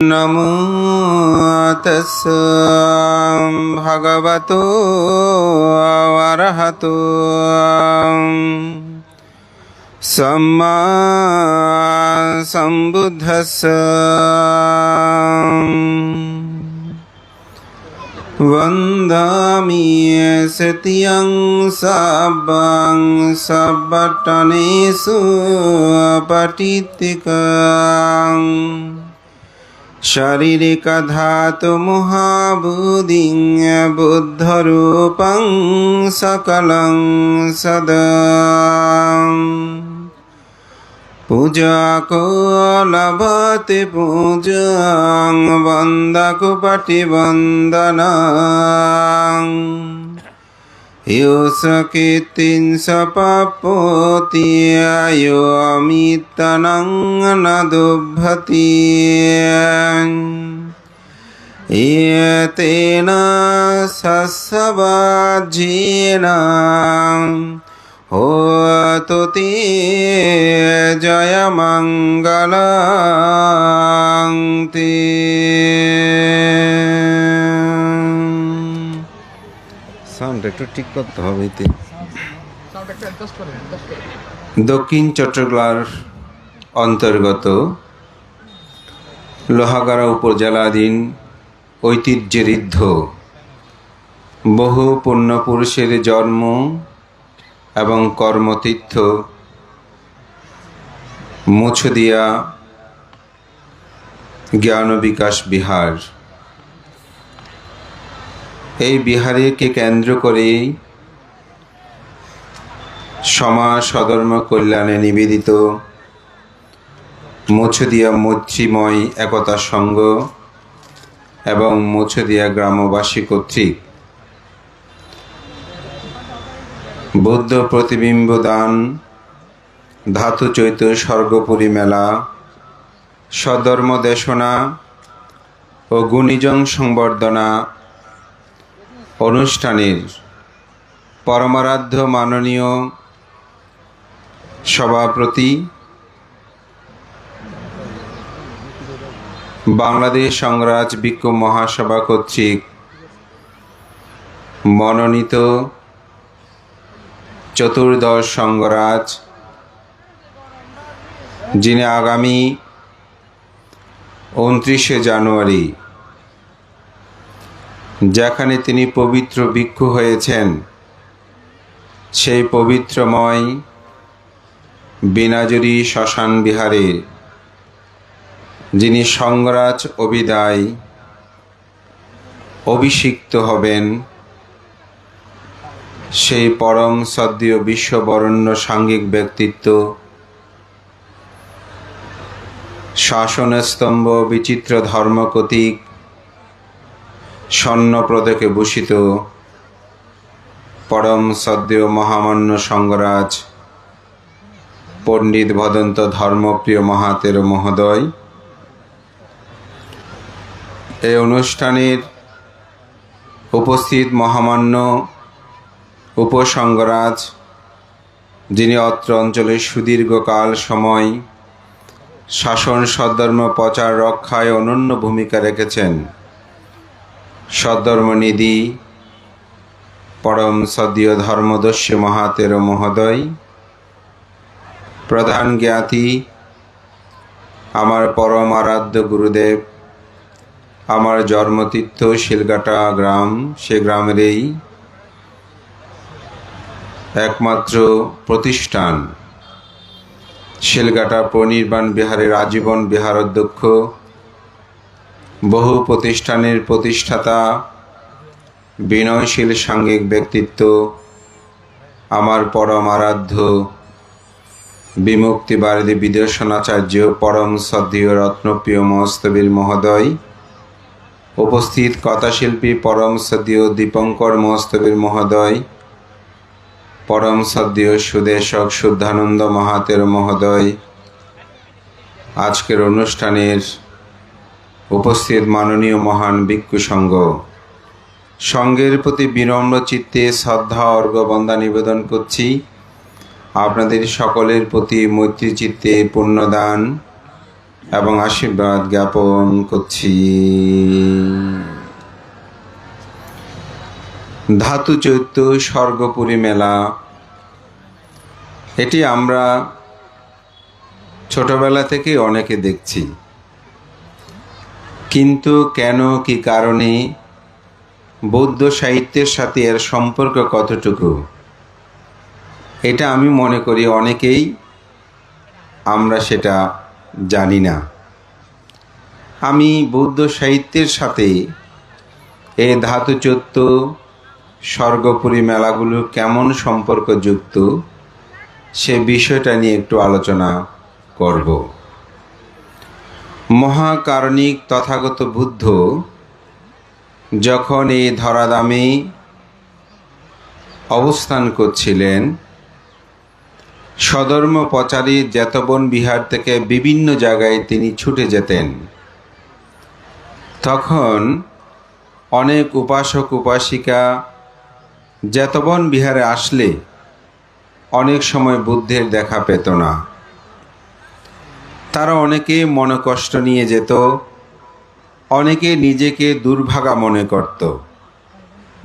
नमो तस्स भगवतो अरहतो सम्मा सम्बुद्धस्स वन्दामि सत्यं सब्बं सब्बटनेषु पठितिकं शारीरिक धातु महाबुद्धिं बुद्धरूपं सकलं सदा पूजा को लभते पूजां वन्दको पटिवन्दना यो सकीर्तिं सपपोति यो अमितनं न दुभ्यति येतेन सस्सवाज्येन होतु ते जयमङ्गलं ते। সাউন্ড একটু ঠিক করতে হবে। দক্ষিণ চট্টগ্রাম অন্তর্গত লোহাগাড়া উপজেলাধীন ঐতিহ্যঋদ্ধ বহু পুণ্যপুরুষের জন্ম এবং কর্মতীর্থ মুছদিয়া জ্ঞান বিকাশ বিহার। এই বিহারকে কেন্দ্র করে সমাজ সধর্ম কল্যাণে নিবেদিত মুছদিয়া মৈত্রীময় একতা সংঘ এবং মুছদিয়া গ্রামবাসী কর্তৃক বৌদ্ধ প্রতিবিম্ব দান, ধাতু চৈত্য স্বর্গপুরী মেলা, সধর্ম দেশনা ও গুণীজন সংবর্ধনা অনুষ্ঠানের পরমারাধ্য মাননীয় সভাপতি, বাংলাদেশ সংরাজ ভিক্ষু মহাসভা কর্তৃক মনোনীত চতুর্দশ সংঘরাজ, যিনি আগামী 29শে জানুয়ারি যেখানে তিনি পবিত্র ভিক্ষু হয়েছেন সেই পবিত্রময় বিনাজুরি শ্মশান বিহারে যিনি সংঘরাজ অভিধায় অভিষিক্ত হবেন, সেই পরম সদ্য বিশ্ববরণ্য সাঙ্গিক ব্যক্তিত্ব, শাসনস্তম্ভ বিচিত্র ধর্মকতিক স্বর্ণপদকে ভূষিত পরম সদ্য মহামান্য সংঘরাজ পণ্ডিত ভদন্ত ধর্মপ্রিয় মহাতের মহোদয়। এই অনুষ্ঠানের উপস্থিত মহামান্য উপসংঘরাজ, যিনি অত্র অঞ্চলের সুদীর্ঘকাল সময় শাসন সদ্ধর্ম প্রচার রক্ষায় অনন্য ভূমিকা রেখেছেন, সদ্ধর্মনিধি পরম সদীয় ধর্মদস্যু মহাতের মহোদয়। প্রধান জ্ঞাতি আমার পরম আরাধ্য গুরুদেব, আমার জন্মতীর্থ শিলগাটা গ্রাম, সে গ্রামেরই একমাত্র প্রতিষ্ঠান শিলগাটা পরিনির্বাণ বিহারের আজীবন বিহার অধ্যক্ষ, বহু প্রতিষ্ঠানের প্রতিষ্ঠাতা, বিনয়শীল সাঙ্গিক ব্যক্তিত্ব, আমার পরম আরাধ্য বিমুক্তিবাদী বিদর্শনাচার্য পরম শ্রদ্ধেয় রত্নপ্রিয় মহস্তবীর মহোদয়, উপস্থিত কথাশিল্পী পরম শ্রদ্ধেয় দীপঙ্কর মহস্তবীর মহোদয়, পরম শ্রদ্ধেয় সুদেশক শুদ্ধানন্দ মহাতের মহোদয়, আজকের অনুষ্ঠানের উপস্থিত মাননীয় মহান ভিক্ষু সংঘ, সংঘের প্রতি বিনম্র চিত্তে শ্রদ্ধা অর্ঘ্য বন্দা নিবেদন করছি। আপনাদের সকলের প্রতি মৈত্রী চিত্তে পুণ্যদান এবং আশীর্বাদ জ্ঞাপন করছি। ধাতু চৈত্য স্বর্গপুরী মেলা, এটি আমরা ছোটবেলা থেকে অনেকে দেখছি, কিন্তু কেন কি কারণে, বৌদ্ধ সাহিত্যের সাথে এর সম্পর্ক কতটুকু, এটা আমি মনে করি অনেকেই আমরা সেটা জানি না। আমি বৌদ্ধ সাহিত্যের সাথে এই ধাতু চৈত্য স্বর্গপুরী মেলাগুলো কেমন সম্পর্কযুক্ত, সে বিষয়টা নিয়ে একটু আলোচনা করব। মহাকারণিক তথাগত বুদ্ধ যখন এই ধরাধামে অবস্থান করছিলেন, স্বধর্ম প্রচারী জেতবন বিহার থেকে বিভিন্ন জায়গায় তিনি ছুটে যেতেন। তখন অনেক উপাসক উপাসিকা জেতবন বিহারে আসলে অনেক সময় বুদ্ধের দেখা পেত না। তারা অনেকে মনকষ্ট নিয়ে যেত, অনেকে নিজেকে দুর্ভাগা মনে করত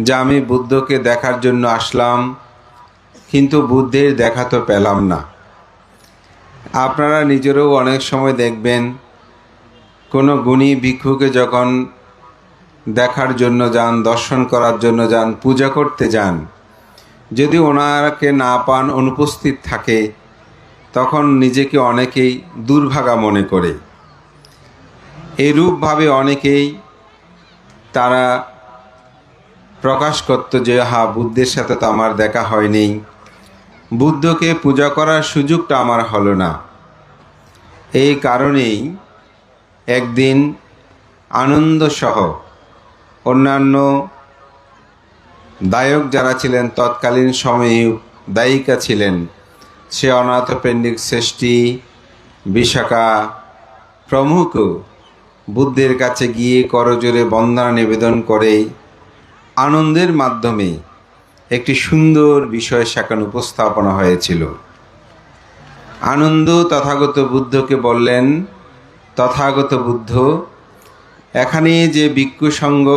যে আমি বুদ্ধকে দেখার জন্য আসলাম, কিন্তু বুদ্ধের দেখা তো পেলাম না। আপনারা নিজেরাও অনেক সময় দেখবেন, কোনো গুণী ভিক্ষুকে যখন দেখার জন্য যান, দর্শন করার জন্য যান, পূজা করতে যান, যদি ওনাকে না পান, অনুপস্থিত থাকে, তখন নিজেকে অনেকেই দুর্ভাগা মনে করে। এরূপভাবে অনেকেই তারা প্রকাশ করত যে বুদ্ধের সাথে তো আমার দেখা হয়নি, বুদ্ধকে পূজা করার সুযোগটা আমার হলো না। এই কারণেই একদিন আনন্দসহ অন্যান্য দায়ক যারা ছিলেন, তৎকালীন সময়ে দায়িকা ছিলেন, সে অনাথপেণ্ডিক শ্রেষ্ঠী, বিশাখা প্রমুখ বুদ্ধের কাছে গিয়ে করজোড়ে বন্দনা নিবেদন করে আনন্দের মাধ্যমে একটি সুন্দর বিষয় সেখানে উপস্থাপনা হয়েছিল। আনন্দ তথাগত বুদ্ধকে বললেন, তথাগত বুদ্ধ, এখানে যে ভিক্ষু সংঘ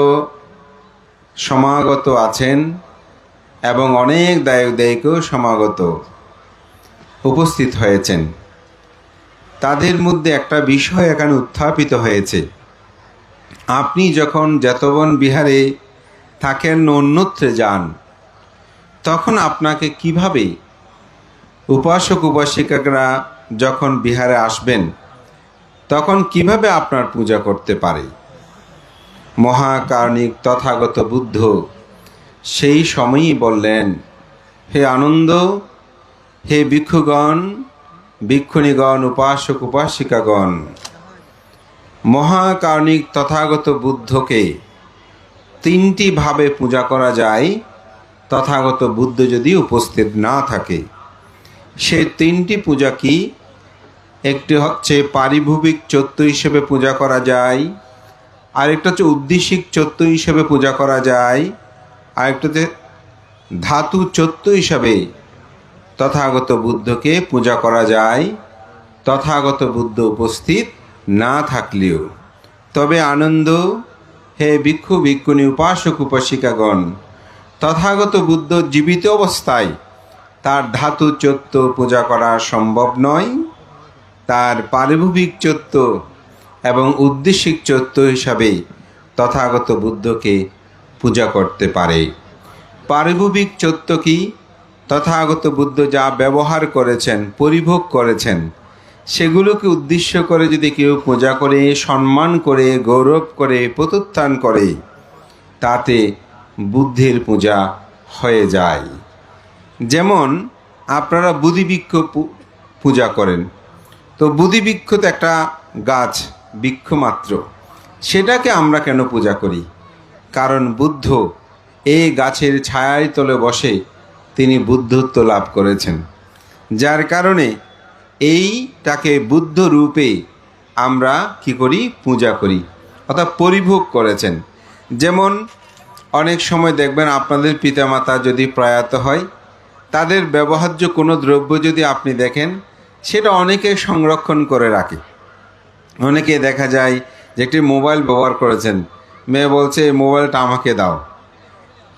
সমাগত আছেন এবং অনেক দায়ক দায়িকাও সমাগত উপস্থিত হয়েছেন, তাদের মধ্যে একটা বিষয় এখানে উত্থাপিত হয়েছে। আপনি যখন জেতবন বিহারে থাকেন, অন্যত্রে যান, তখন আপনাকে কিভাবে উপাসক উপাসিকারা যখন বিহারে আসবেন, তখন কিভাবে আপনার পূজা করতে পারে? মহাকারণিক তথাগত বুদ্ধ সেই সময়ই বললেন, হে আনন্দ, হে ভিক্ষুগণ, ভিক্ষুণীগণ, উপাসক উপাসিকাগণ, মহাকারণিক তথাগত বুদ্ধকে তিনটি ভাবে পূজা করা যায় তথাগত বুদ্ধ যদি উপস্থিত না থাকে। সে তিনটি পূজা কি? একটি হচ্ছে পারিভূমিক চৈত্য হিসেবে পূজা করা যায়, আরেকটা হচ্ছে উদ্দেশিক চৈত্য হিসেবে পূজা করা যায়, আরেকটা হচ্ছে ধাতু চৈত্য হিসাবে তথাগত বুদ্ধকে পূজা করা যায়, তথাগত বুদ্ধ উপস্থিত না থাকলেও। তবে আনন্দ, হে ভিক্ষু ভিক্ষুণী, উপাসক উপাসিকাগণ, তথাগত বুদ্ধ জীবিত অবস্থায় তার ধাতু চৈত্য পূজা করা সম্ভব নয়, তার পারিভূমিক চৈত্য এবং উদ্দেশিক চৈত্য হিসাবে তথাগত বুদ্ধকে পূজা করতে পারে। পারিভূমিক চৈত্য কি? তথাগত বুদ্ধ যা ব্যবহার করেছেন, পরিভোগ করেছেন, সেগুলোকে উদ্দেশ্য করে যদি কেউ পূজা করে, সম্মান করে, গৌরব করে, প্রত্যুত্থান করে, তাতে বুদ্ধের পূজা হয়ে যায়। যেমন আপনারা বুধিবৃক্ষ পূজা করেন, তো বুধিবৃক্ষ তো একটা গাছ, বৃক্ষ মাত্র, সেটাকে আমরা কেন পূজা করি? কারণ বুদ্ধ এই গাছের ছায়ার তলে বসে তিনি বুদ্ধত্ব লাভ করেছেন, যার কারণে এইটাকে বুদ্ধ রূপে আমরা কি করি? পূজা করি, অর্থাৎ পরিভোগ করেছেন। যেমন অনেক সময় দেখবেন আপনাদের পিতামাতা যদি প্রয়াত হয়, তাদের ব্যবহার্য কোনো দ্রব্য যদি আপনি দেখেন, সেটা অনেকে সংরক্ষণ করে রাখে। অনেকে দেখা যায় যে একটি মোবাইল ব্যবহার করেছেন, মেয়ে বলছে এই মোবাইলটা আমাকে দাও।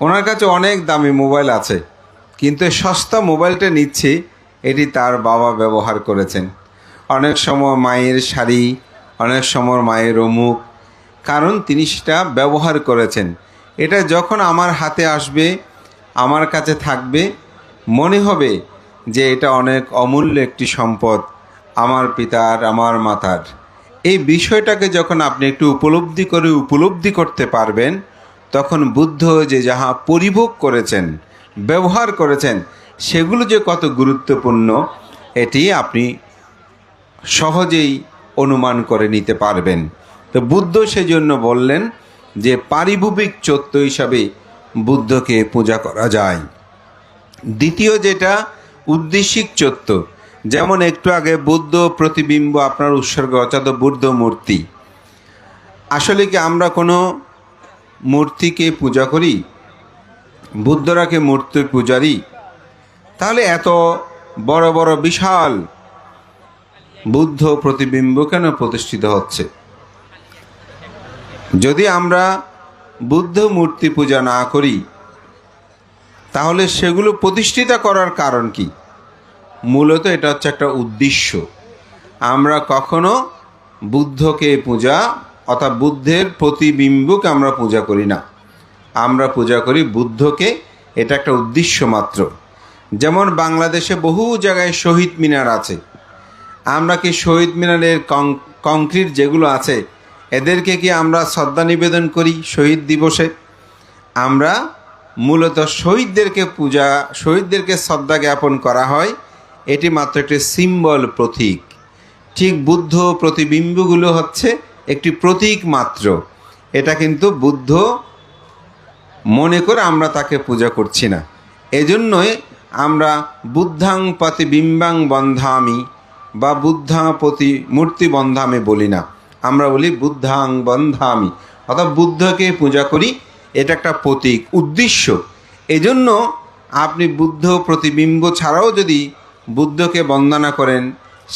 ওনার কাছে অনেক দামি মোবাইল আছে, কিন্তু এই সস্তা মোবাইলটা নিচ্ছে, এটি তার বাবা ব্যবহার করেছেন। অনেক সময় মায়ের শাড়ি, অনেক সময় মায়ের অমুক, কারণ তিনি সেটা ব্যবহার করেছেন। এটা যখন আমার হাতে আসবে, আমার কাছে থাকবে, মনে হবে যে এটা অনেক অমূল্য একটি সম্পদ আমার পিতার, আমার মাতার। এই বিষয়টাকে যখন আপনি একটু উপলব্ধি করতে পারবেন, তখন বুদ্ধ যে যাহা পরিভোগ করেছেন, ব্যবহার করেছেন, সেগুলো যে কত গুরুত্বপূর্ণ এটি আপনি সহজেই অনুমান করে নিতে পারবেন। তো বুদ্ধ সেজন্য বললেন যে পারিভূমিক চত্ব হিসাবে বুদ্ধকে পূজা করা যায়। দ্বিতীয় যেটা উদ্দেশিক চত্ব, যেমন একটু আগে বুদ্ধ প্রতিবিম্ব আপনার উৎসর্গ অর্থাৎ বুদ্ধ মূর্তি। আসলে কি আমরা কোনো মূর্তিকে পূজা করি? বুদ্ধরা কি মূর্তির পূজারী? তাহলে এত বড় বড় বিশাল বুদ্ধ প্রতিবিম্ব কেন প্রতিষ্ঠিত হচ্ছে? যদি আমরা বুদ্ধ মূর্তি পূজা না করি, তাহলে সেগুলো প্রতিষ্ঠিত করার কারণ কি? মূলত এটা হচ্ছে একটা উদ্দেশ্য। আমরা কখনো বুদ্ধকে পূজা অর্থাৎ বুদ্ধের প্রতিবিম্বকে আমরা পূজা করি না, আমরা পূজা করি বুদ্ধকে। এটা একটা উদ্দেশ্য মাত্র। যেমন বাংলাদেশে বহু জায়গায় শহীদ মিনার আছে, আমরা কি শহীদ মিনারের কংক্রিট যেগুলো আছে, এদেরকে কি আমরা শ্রদ্ধা নিবেদন করি শহীদ দিবসে? আমরা মূলত শহীদদেরকে শ্রদ্ধা জ্ঞাপন করা হয়, এটি মাত্র একটি সিম্বল, প্রতীক। ঠিক বুদ্ধ প্রতিবিম্বগুলো হচ্ছে একটি প্রতীক মাত্র। এটা কিন্তু বুদ্ধ মনে করে আমরা তাকে পূজা করছি না। এজন্যই আমরা বুদ্ধাং প্রতিবিম্বাং বন্ধামি বা বুদ্ধা প্রতি মূর্তি বন্ধামি বলি না, আমরা বলি বুদ্ধাং বন্ধামি, অর্থাৎ বুদ্ধকে পূজা করি। এটা একটা প্রতীক, উদ্দেশ্য। এজন্য আপনি বুদ্ধ প্রতিবিম্ব ছাড়াও যদি বুদ্ধকে বন্দনা করেন,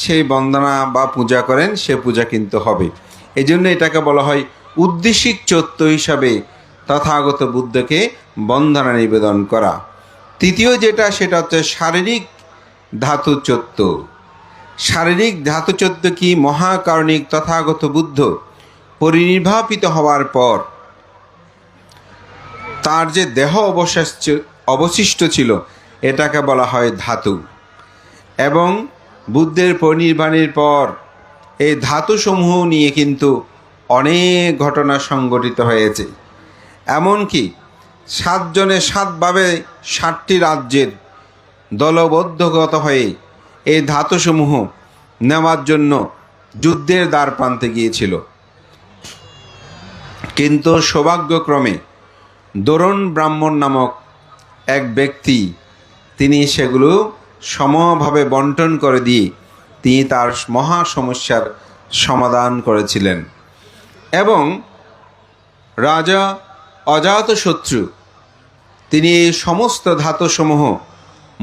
সেই বন্দনা বা পূজা করেন, সে পূজা কিন্তু হবে। এই জন্য এটাকে বলা হয় উদ্দেশিক চত্ব হিসাবে তথাগত বুদ্ধকে বন্দনা নিবেদন করা। তৃতীয় যেটা, সেটা হচ্ছে শারীরিক ধাতু চত্ব। শারীরিক ধাতু চত্ব কি? মহাকারণিক তথাগত বুদ্ধ পরিনির্বাপিত হওয়ার পর তার যে দেহ অবশিষ্ট ছিল, এটাকে বলা হয় ধাতু। এবং বুদ্ধের পরিনির্বাণের পর এই ধাতুসমূহ নিয়ে কিন্তু অনেক ঘটনা সংঘটিত হয়েছে। এমনকি 7 জনে 7ভাবে 7টি রাজ্যের দলবদ্ধগত হয়ে এই ধাতুসমূহ নেওয়ার জন্য যুদ্ধের দ্বার প্রান্তে গিয়েছিল। কিন্তু সৌভাগ্যক্রমে দোরণ ব্রাহ্মণ নামক এক ব্যক্তি, তিনি সেগুলো সমভাবে বন্টন করে দিয়ে তিনি তার মহা সমস্যার সমাধান করেছিলেন। এবং রাজা অজাতশত্রু, তিনি এই সমস্ত ধাতুসমূহ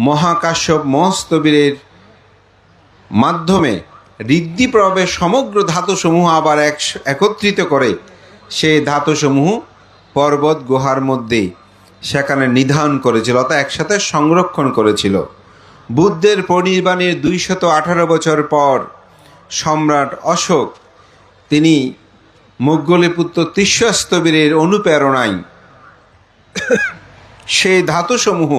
মহাকাশ্যপ মহস্তবীরের মাধ্যমে ঋদ্ধিপ্রভাবে সমগ্র ধাতুসমূহ আবার একত্রিত করে সেই ধাতুসমূহ পর্বত গুহার মধ্যে সেখানে নিধান করেছিল, অর্থাৎ একসাথে সংরক্ষণ করেছিল। বুদ্ধের পরিনির্বাণের 218 বছর পর সম্রাট অশোক, তিনি মুঘলিপুত্র তিস্রস্তবীরের অনুপ্রেরণায় সেই ধাতুসমূহ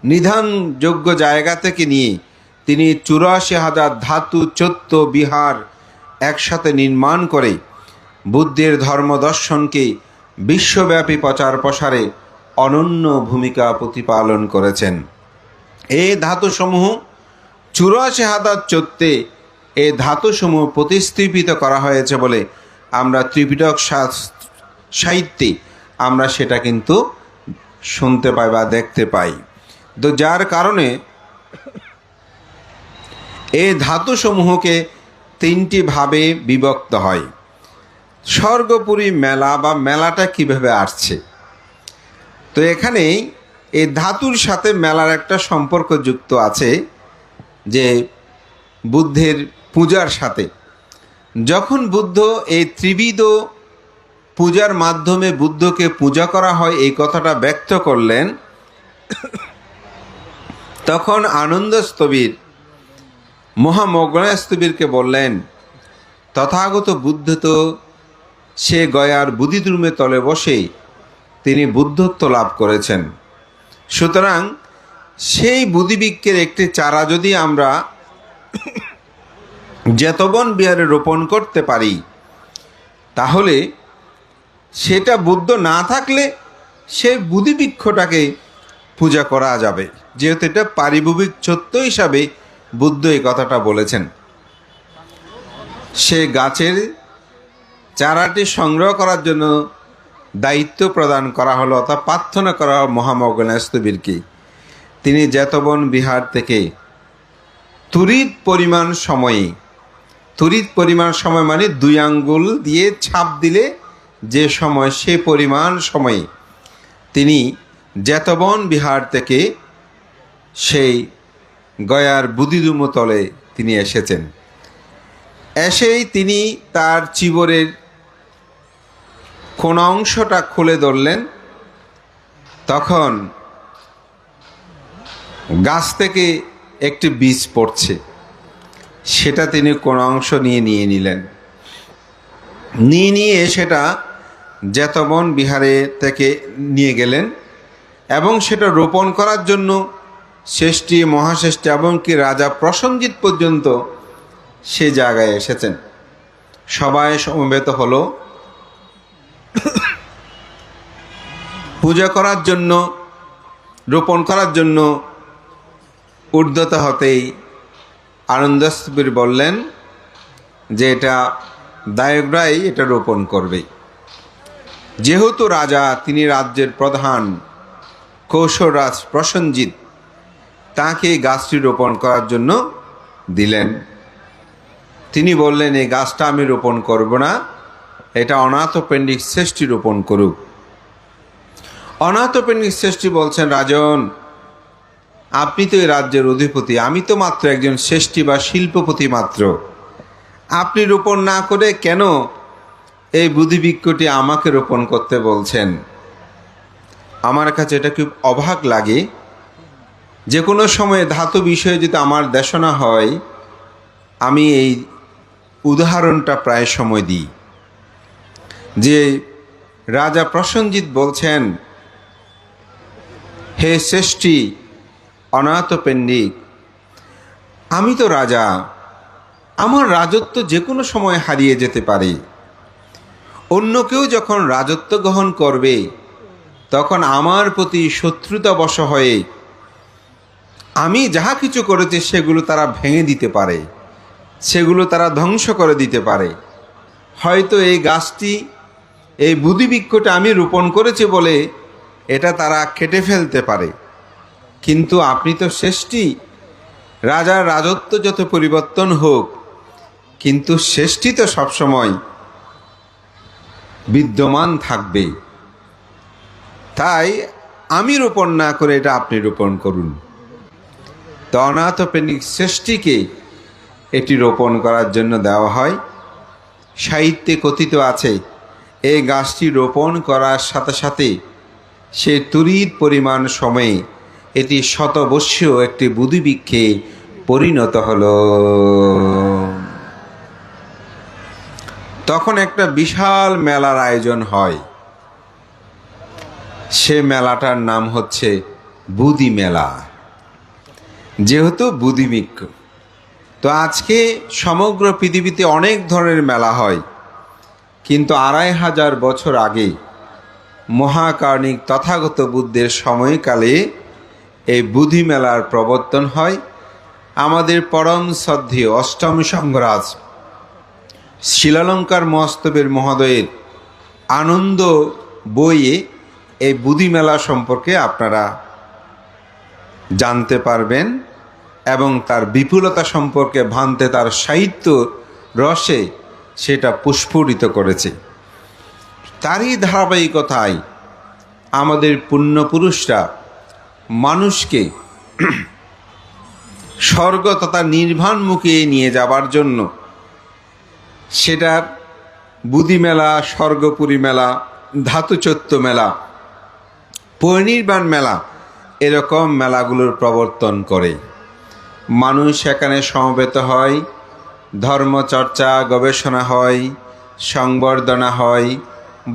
নিধানযোগ্য জায়গা থেকে নিয়ে তিনি 84,000 ধাতু চত্ব বিহার একসাথে নির্মাণ করে বুদ্ধের ধর্ম দর্শনকে বিশ্বব্যাপী প্রচার প্রসারে অনন্য ভূমিকা প্রতিপালন করেছেন। এই ধাতুসমূহ 84,000 চত্বে এই ধাতুসমূহ প্রতিস্থাপিত করা হয়েছে বলে আমরা ত্রিপিটক সাহিত্যে আমরা সেটা কিন্তু শুনতে পাই বা দেখতে পাই। তো যার কারণে এই ধাতুসমূহকে 3টি ভাবে বিভক্ত হয়। স্বর্গপুরী মেলা বা মেলাটা কিভাবে আসছে? তো এখানে এই ধাতুর সাথে মেলার একটা সম্পর্ক যুক্ত আছে, যে বুদ্ধের পূজার সাথে। যখন বুদ্ধ এই ত্রিবিধ পূজার মাধ্যমে বুদ্ধকে পূজা করা হয় এই কথাটা ব্যক্ত করলেন, তখন আনন্দস্থবির মহামগ্নস্থবিরকে বললেন, তথাগত বুদ্ধ তো সে গয়ার বুদ্ধিদ্রুমে তলে বসে তিনি বুদ্ধত্ব লাভ করেছেন। সুতরাং সেই বুদ্ধিবৃক্ষের একটি চারা যদি আমরা জেতবন বিহারে রোপণ করতে পারি, তাহলে সেটা বুদ্ধ না থাকলে সেই বুদ্ধিবৃক্ষটাকে পূজা করা যাবে, যেহেতু এটা পারিভূমিক সত্য হিসাবে বুদ্ধ এই কথাটা বলেছেন। সে গাছের চারাটি সংগ্রহ করার জন্য দায়িত্ব প্রদান করা হলো, অর্থাৎ প্রার্থনা করা হলো মহামগ্নস্থবিরকে। তিনি জেতবন বিহার থেকে তড়িৎ পরিমাণ সময় মানে 2 আঙ্গুল দিয়ে ছাপ দিলে যে সময়, সে পরিমাণ সময়ে তিনি জেতবন বিহার থেকে সেই গয়ার বুদ্ধিদ্রুম তলে তিনি এসেছেন। এসেই তিনি তার চিবরের কোন অংশটা খুলে ধরলেন, তখন গাছ থেকে একটি বীজ পড়ছে, সেটা তিনি কোন অংশ নিয়ে নিলেন, নিয়ে সেটা জেতবন বিহারে থেকে নিয়ে গেলেন এবং সেটা রোপণ করার জন্য শ্রেষ্ঠী, মহাশ্রেষ্ঠী এবং কি রাজা প্রসেনজিৎ পর্যন্ত সে জায়গায় এসেছেন। সবাই সমবেত হলো পূজা করার জন্য, রোপণ করার জন্য। ঊর্ধ্বত হতেই আনন্দস্থবির বললেন যে এটা দায়করাই এটা রোপণ করবে। যেহেতু রাজা, তিনি রাজ্যের প্রধান কৌশলরাজ প্রসেনজিৎ, তাকে গাছটি রোপণ করার জন্য দিলেন। তিনি বললেন, এই গাছটা আমি রোপণ করব না, এটা অনাথপেণ্ডিক শ্রেষ্ঠী রোপণ করুক। অনাথপেণ্ডিক শ্রেষ্ঠী বলছেন, রাজন, আপনি তো এই রাজ্যের অধিপতি, আমি তো মাত্র একজন শ্রেষ্ঠী বা শিল্পপতি মাত্র। আপনি রোপণ না করে কেন এই বুদ্ধিবৃক্ষটি আমাকে রোপণ করতে বলছেন? আমার কাছে এটা খুব অবাক লাগে। যে কোনো সময়ে ধাতু বিষয়ে যদি আমার দেশনা হয়, আমি এই উদাহরণটা প্রায় সময় দিই যে রাজা প্রসেনজিৎ বলছেন, হে শ্রেষ্ঠী অনাথপেণ্ডিক, আমি তো রাজা, আমার রাজত্ব যে কোনো সময় হারিয়ে যেতে পারে। অন্য কেউ যখন রাজত্ব গ্রহণ করবে, তখন আমার প্রতি শত্রুতাবশ হয়ে আমি যাহা কিছু করেছি সেগুলো তারা ভেঙে দিতে পারে, সেগুলো তারা ধ্বংস করে দিতে পারে। হয়তো এই গাছটি, এই বুদ্ধিবৃক্ষটা আমি রোপণ করেছি বলে এটা তারা কেটে ফেলতে পারে, কিন্তু আপনি তো শ্রেষ্ঠী। রাজার রাজত্ব যত পরিবর্তন হোক, কিন্তু শ্রেষ্ঠী তো সবসময় বিদ্যমান থাকবে। তাই আমি রোপণ না করে এটা আপনি রোপণ করুন। তো অনাথপেণ্ডিক শ্রেষ্ঠীকে এটি রোপণ করার জন্য দেওয়া হয়। সাহিত্যে কথিত আছে, এই গাছটি রোপণ করার সাথে সাথে সে তড়িৎ পরিমাণ সময়ে এটি শতবর্ষীয় একটি বুদ্ধিবৃক্ষে পরিণত হল। তখন একটা বিশাল মেলার আয়োজন হয়। সে মেলাটার নাম হচ্ছে বুদ্ধি মেলা, যেহেতু বুদ্ধিবৃক্ষ। তো আজকে সমগ্র পৃথিবীতে অনেক ধরনের মেলা হয়, কিন্তু 2500 বছর আগে মহাকার্ণিক তথাগত বুদ্ধের সময়কালে এই বুদ্ধি মেলার প্রবর্তন হয়। আমাদের পরম শ্রদ্ধেয় অষ্টম সংঘরাজ শিলালঙ্কার মহাস্তবের মহোদয়ের আনন্দ বইয়ে এই বুদ্ধি মেলা সম্পর্কে আপনারা জানতে পারবেন এবং তার বিপুলতা সম্পর্কে ভানতে তার সাহিত্য রসে সেটা পুষ্পরিত করেছে। তারই ধারাবাহিকতায় আমাদের পুণ্যপুরুষরা মানুষকে স্বর্গ তথা নির্বাণমুখে নিয়ে যাবার জন্য সেটার বুদ্ধি মেলা, স্বর্গপুরী মেলা, ধাতুচত্ব মেলা, পরিনির্বাণ মেলা, এরকম মেলাগুলোর প্রবর্তন করে। মানুষ সেখানে সমবেত হয়, ধর্মচর্চা গবেষণা হয়, সংবর্ধনা হয়,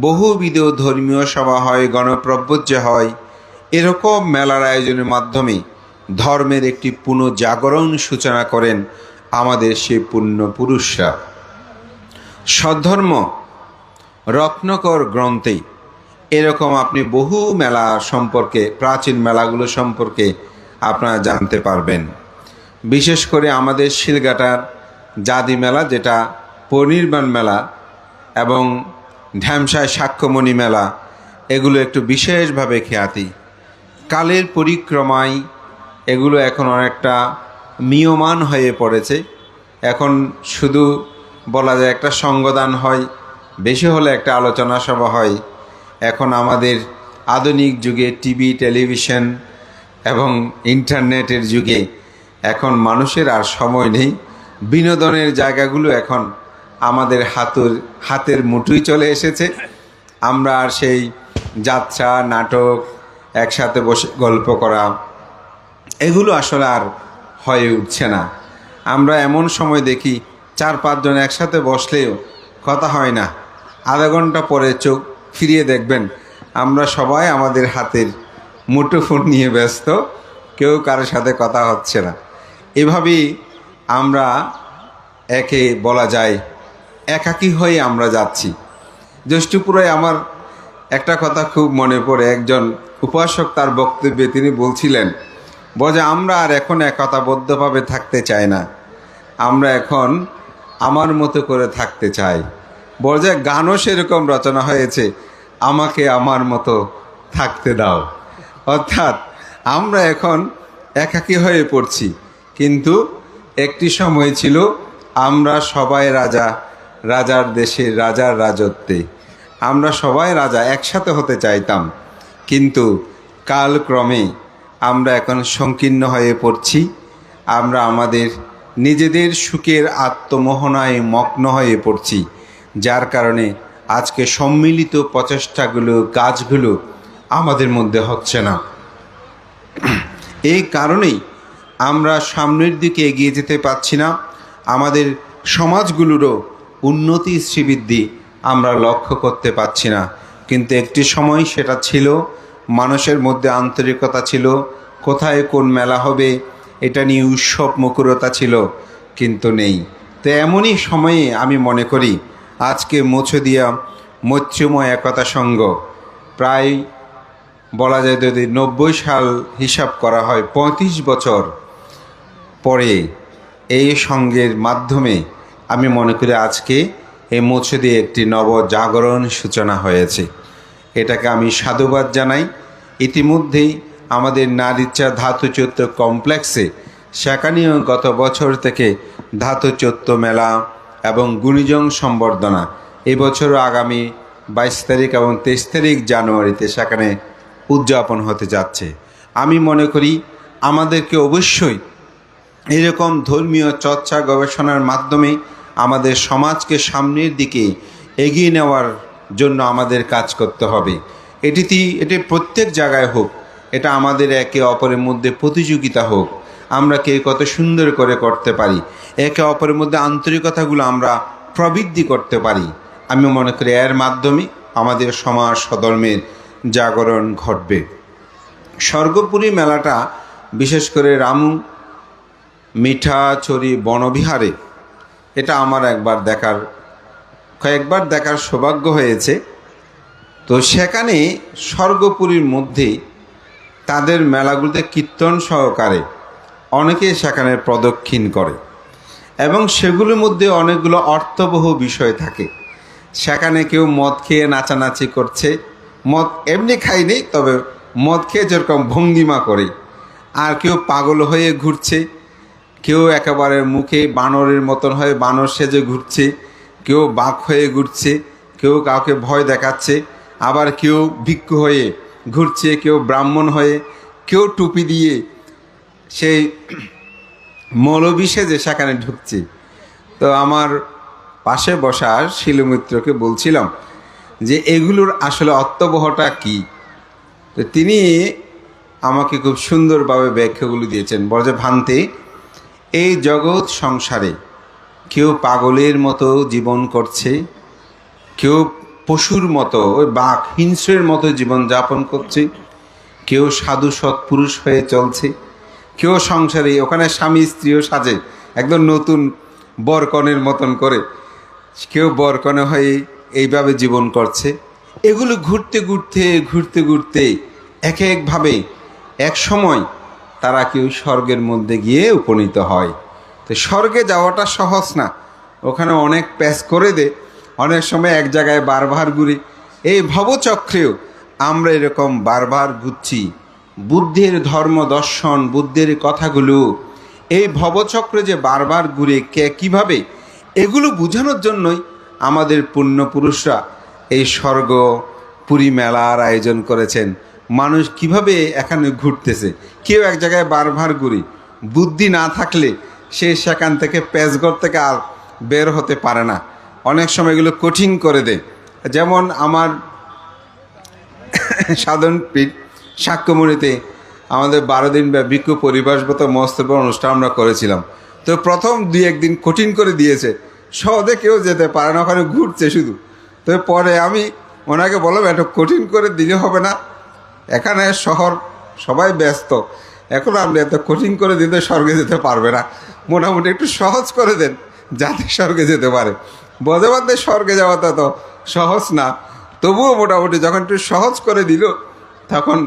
বহুবিধ ধর্মীয় সভা হয়, গণপ্রবজ্য হয়। এরকম মেলার আয়োজনের মাধ্যমে ধর্মের একটি পুনঃজাগরণ সূচনা করেন আমাদের সেই পুণ্যপুরুষরা। সদ্ধর্ম রত্নকর গ্রন্থে এরকম আপনি বহু মেলা সম্পর্কে, প্রাচীন মেলাগুলো সম্পর্কে আপনারা জানতে পারবেন। বিশেষ করে আমাদের শিলঘাটার জাদি মেলা, যেটা পরিনির্বাণ মেলা, এবং ঢ্যামসায় সাক্ষ্যমণি মেলা, এগুলো একটু বিশেষভাবে খ্যাতি। কালের পরিক্রমায় এগুলো এখন অনেকটা ম্রিয়মাণ হয়ে পড়েছে। এখন শুধু বলা যায় একটা সঙ্গদান হয়, বেশি হলে একটা আলোচনা সভা হয়। এখন আমাদের আধুনিক যুগে টিভি, টেলিভিশন এবং ইন্টারনেটের যুগে এখন মানুষের আর সময় নেই। বিনোদনের জায়গাগুলো এখন আমাদের হাতের মুঠোয় চলে এসেছে। আমরা আর সেই যাত্রা, নাটক, একসাথে বসে গল্প করা, এগুলো আসলে আর হয়ে উঠছে না। আমরা এমন সময় দেখি 4-5 জন একসাথে বসলেও কথা হয় না। আধা ঘন্টা পরে চোখ ফিরিয়ে দেখবেন আমরা সবাই আমাদের হাতের মুঠোফোন নিয়ে ব্যস্ত, কেউ কারোর সাথে কথা হচ্ছে না। এভাবেই আমরা একে বলা যায় একাকী হয়ে আমরা যাচ্ছি। জ্যৈষ্ঠপুরায় আমার একটা কথা খুব মনে পড়ে। একজন উপাসক তার বক্তব্যে তিনি বলছিলেন, বলে আমরা আর এখন একতাবদ্ধভাবে থাকতে চাই না, আমরা এখন আমার মতো করে থাকতে চাই। বলে গানও সেরকম রচনা হয়েছে, আমাকে আমার মতো থাকতে দাও। অর্থাৎ আমরা এখন একাকী হয়ে পড়ছি। কিন্তু একটি সময় ছিল আমরা সবাই রাজা, রাজার দেশে, রাজার রাজত্বে আমরা সবাই রাজা, একসাথে হতে চাইতাম। কিন্তু কালক্রমে আমরা এখন সংকীর্ণ হয়ে পড়ছি। আমরা আমাদের নিজেদের সুখের আত্মমোহনায় মগ্ন হয়ে পড়ছি, যার কারণে আজকে সম্মিলিত প্রচেষ্টাগুলো, কাজগুলো আমাদের মধ্যে হচ্ছে না। এই কারণেই আমরা সামনের দিকে এগিয়ে যেতে পারছি না। আমাদের সমাজগুলোরও উন্নতি, শ্রীবৃদ্ধি আমরা লক্ষ্য করতে পারছি না। কিন্তু একটি সময় সেটা ছিল, মানুষের মধ্যে আন্তরিকতা ছিল, কোথায় কোন মেলা হবে এটা নিয়ে উৎসব মুখরতা ছিল, কিন্তু নেই। তো এমনই সময়ে আমি মনে করি আজকে মছদিয়া মৈত্রীময় একতা সংঘ প্রায় বলা যায়, যদি 90 সাল হিসাব করা হয়, 35 বছর পরে এই সংঘের মাধ্যমে আমি মনে করি আজকে এই মছদিয়ে একটি নবজাগরণ সূচনা হয়েছে। এটাকে আমি সাধুবাদ জানাই। ইতিমধ্যেই আমাদের নারীচা ধাতুচত্ব কমপ্লেক্সে সেখানেও গত বছর থেকে ধাতুচত্ব মেলা এবং গুণীজন সম্বর্ধনা এবছরও আগামী 22 তারিখ এবং 23 তারিখ জানুয়ারিতে সেখানে উদযাপন হতে যাচ্ছে। আমি মনে করি আমাদেরকে অবশ্যই এরকম ধর্মীয় চর্চা গবেষণার মাধ্যমে আমাদের সমাজকে সামনের দিকে এগিয়ে নেওয়ার জন্য আমাদের কাজ করতে হবে। এটি প্রত্যেক জায়গায় হোক, এটা আমাদের একে অপরের মধ্যে প্রতিযোগিতা হোক, আমরা কে কত সুন্দর করে করতে পারি, একে অপরের মধ্যে আন্তরিকতাগুলো আমরা প্রবৃদ্ধি করতে পারি। আমি মনে করি এর মাধ্যমে আমাদের সমাজ সধর্মের জাগরণ ঘটবে। স্বর্গপুরী মেলাটা বিশেষ করে রামু মিঠাচড়ি বনবিহারে, এটা আমার কয়েকবার দেখার সৌভাগ্য হয়েছে। তো সেখানে স্বর্গপুরীর মধ্যে তাদের মেলাগুলোতে কীর্তন সহকারে অনেকে সেখানে প্রদক্ষিণ করে এবং সেগুলোর মধ্যে অনেকগুলো অর্থবহ বিষয় থাকে। সেখানে কেউ মদ খেয়ে নাচানাচি করছে, মদ এমনি খায়নি, তবে মদ খেয়ে যেরকম ভঙ্গিমা করে, আর কেউ পাগল হয়ে ঘুরছে, কেউ একেবারে মুখে বানরের মতন হয়ে বানর সেজে ঘুরছে, কেউ বাঘ হয়ে ঘুরছে, কেউ কাউকে ভয় দেখাচ্ছে, আবার কেউ ভিক্ষু হয়ে ঘুরছে, কেউ ব্রাহ্মণ হয়ে, কেউ টুপি দিয়ে সেই মৌলবি সেজে সেখানে ঢুকছে। তো আমার পাশে বসা শিলমিত্রকে বলছিলাম যে এগুলোর আসলে অর্থবহটা কী। তো তিনি আমাকে খুব সুন্দরভাবে ব্যাখ্যাগুলো দিয়েছেন। বলে যে ভান্তে, এই জগৎ সংসারে কেউ পাগলের মতো জীবন করছে, কেউ পশুর মতো ওই বাঘ হিংস্রের মতো জীবন যাপন করছে, কেউ সাধু সৎপুরুষ হয়ে চলছে, কেউ সংসারে ওখানে স্বামী স্ত্রীও সাজে একদম নতুন বরকনের মতন করে, কেউ বরকনে হয়ে এইভাবে জীবন করছে। এগুলো ঘুরতে ঘুরতে ঘুরতে ঘুরতে এক একভাবে এক সময় তারা কেউ স্বর্গের মধ্যে গিয়ে উপনীত হয়। তো স্বর্গে যাওয়াটা সহজ না, ওখানে অনেক প্যাচ করে দে, অনেক সময় এক জায়গায় বারবার ঘুরি। এই ভবচক্রেও আমরা এরকম বারবার ঘুরছি। বুদ্ধের ধর্ম দর্শন, বুদ্ধের কথাগুলো এই ভবচক্রে যে বারবার ঘুরে কীভাবে, এগুলো বোঝানোর জন্যই আমাদের পুণ্যপুরুষরা এই স্বর্গপুরী মেলার আয়োজন করেছেন। মানুষ কিভাবে এখানে ঘুরতেছে, কেউ এক জায়গায় বারবার ঘুরি, বুদ্ধি না থাকলে সে সেখান থেকে প্যাচঘর থেকে আর বের হতে পারে না। অনেক সময় এগুলো কঠিন করে দেয়। যেমন আমার সাধন পীঠ সাক্ষ্যমণিতে আমাদের 12 দিন ভিক্ষু পরিবেশগত মস্তব্য অনুষ্ঠান আমরা করেছিলাম। তো প্রথম 2-1 দিন কঠিন করে দিয়েছে, সহজে কেউ যেতে পারে না, ওখানে ঘুরছে শুধু। তো পরে আমি ওনাকে বললাম, একটু কঠিন করে দিলে হবে না, এখানে শহর সবাই ব্যস্ত, এখন আপনি এত কঠিন করে দিতে স্বর্গে যেতে পারবে না, মোটামুটি একটু সহজ করে দেন যাতে স্বর্গে যেতে পারে। বোঝে বাদে স্বর্গে যাওয়াটা তো সহজ না, তবুও মোটামুটি যখন একটু সহজ করে দিল তখন